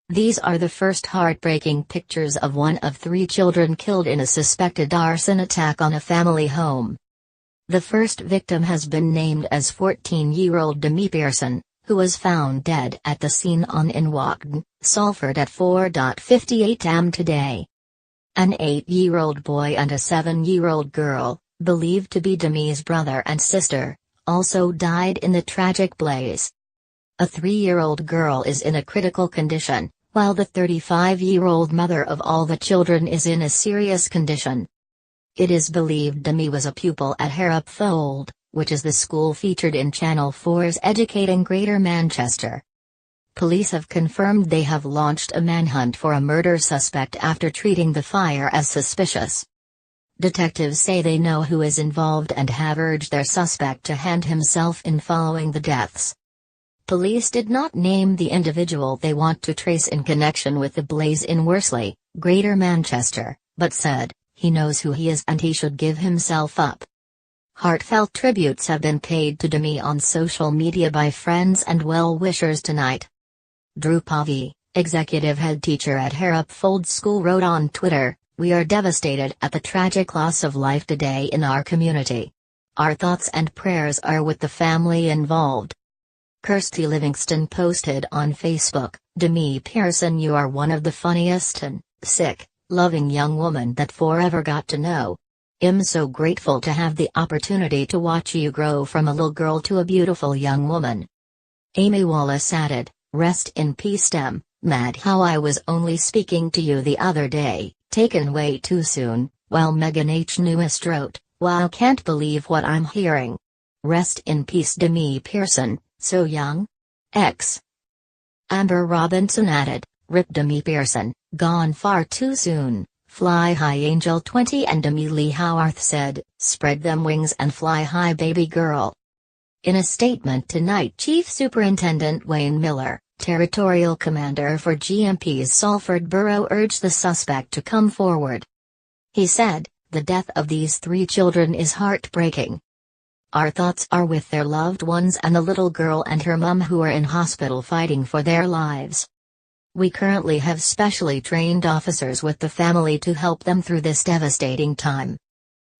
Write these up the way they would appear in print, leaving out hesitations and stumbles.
These are the first heartbreaking pictures of one of 3 children killed in a suspected arson attack on a family home. The first victim has been named as 14-year-old Demi Pearson, who was found dead at the scene in Walkden, Salford at 4:58 am today. An 8-year-old boy and a 7-year-old girl, believed to be Demi's brother and sister, also died in the tragic blaze. A 3-year-old girl is in a critical condition, while the 35-year-old mother of all the children is in a serious condition. It is believed Demi was a pupil at Salford, which is the school featured in Channel 4's Educating Greater Manchester. Police have confirmed they have launched a manhunt for a murder suspect after treating the fire as suspicious. Detectives say they know who is involved and have urged their suspect to hand himself in following the deaths. Police did not name the individual they want to trace in connection with the blaze in Worsley, Greater Manchester, but said, he knows who he is and he should give himself up. Heartfelt tributes have been paid to Demi on social media by friends and well-wishers tonight. Drew Pavey, executive head teacher at Salford School, wrote on Twitter, "We are devastated at the tragic loss of life today in our community. Our thoughts and prayers are with the family involved." Kirsty Livingston posted on Facebook, "Demi Pearson, you are one of the funniest and loving young woman that forever got to know. I'm so grateful to have the opportunity to watch you grow from a little girl to a beautiful young woman." Amy Wallace added, "Rest in peace Dem, mad how I was only speaking to you the other day, taken way too soon," while Megan H. Newest wrote, "Wow, can't believe what I'm hearing. Rest in peace Demi Pearson, so young? X." Amber Robinson added, "Rip Demi Pearson, gone far too soon. Fly high Angel 20." and Demi Lee Howarth said, "Spread them wings and fly high baby girl." In a statement tonight, Chief Superintendent Wayne Miller, Territorial Commander for GMP's Salford Borough, urged the suspect to come forward. He said, "The death of these 3 children is heartbreaking. Our thoughts are with their loved ones and the little girl and her mum who are in hospital fighting for their lives. We currently have specially trained officers with the family to help them through this devastating time.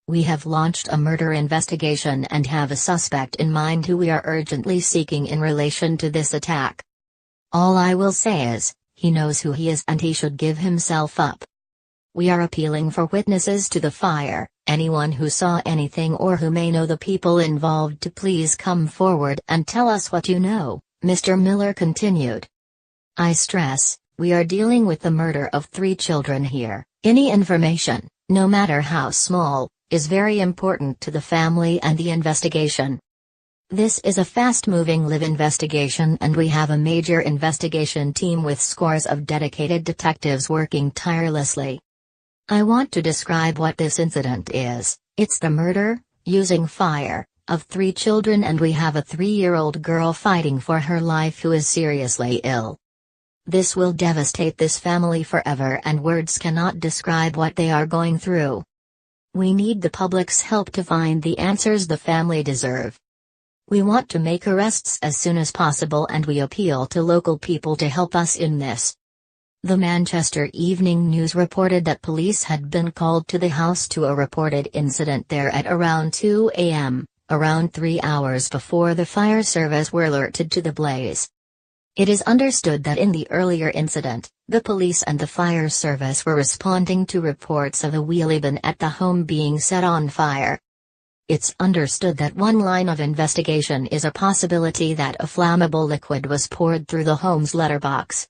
We have launched a murder investigation and have a suspect in mind who we are urgently seeking in relation to this attack. All I will say is, he knows who he is and he should give himself up. We are appealing for witnesses to the fire, anyone who saw anything or who may know the people involved to please come forward and tell us what you know," Mr. Miller continued. "I stress, we are dealing with the murder of 3 children here. Any information, no matter how small, is very important to the family and the investigation. This is a fast-moving live investigation and we have a major investigation team with scores of dedicated detectives working tirelessly. I want to describe what this incident is. It's the murder, using fire, of 3 children, and we have a 3-year-old girl fighting for her life who is seriously ill. This will devastate this family forever and words cannot describe what they are going through. We need the public's help to find the answers the family deserve. We want to make arrests as soon as possible and we appeal to local people to help us in this." The Manchester Evening News reported that police had been called to the house to a reported incident there at around 2 a.m., around 3 hours before the fire service were alerted to the blaze. It is understood that in the earlier incident, the police and the fire service were responding to reports of a wheelie bin at the home being set on fire. It's understood that one line of investigation is a possibility that a flammable liquid was poured through the home's letterbox.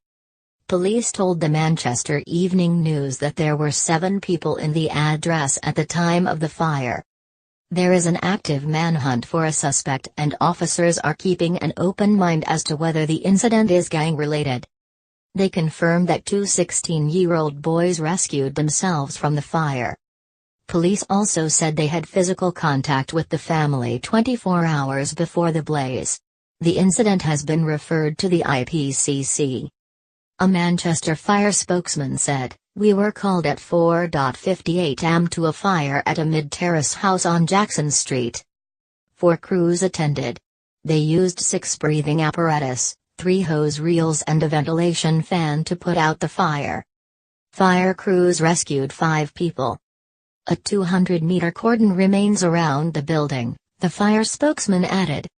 Police told the Manchester Evening News that there were 7 people in the address at the time of the fire. There is an active manhunt for a suspect and officers are keeping an open mind as to whether the incident is gang-related. They confirmed that 2 16-year-old boys rescued themselves from the fire. Police also said they had physical contact with the family 24 hours before the blaze. The incident has been referred to the IPCC. A Manchester fire spokesman said, "We were called at 4:58 am to a fire at a mid-terrace house on Jackson Street. 4 crews attended. They used 6 breathing apparatus, 3 hose reels and a ventilation fan to put out the fire. Fire crews rescued 5 people. A 200-meter cordon remains around the building, the fire spokesman added.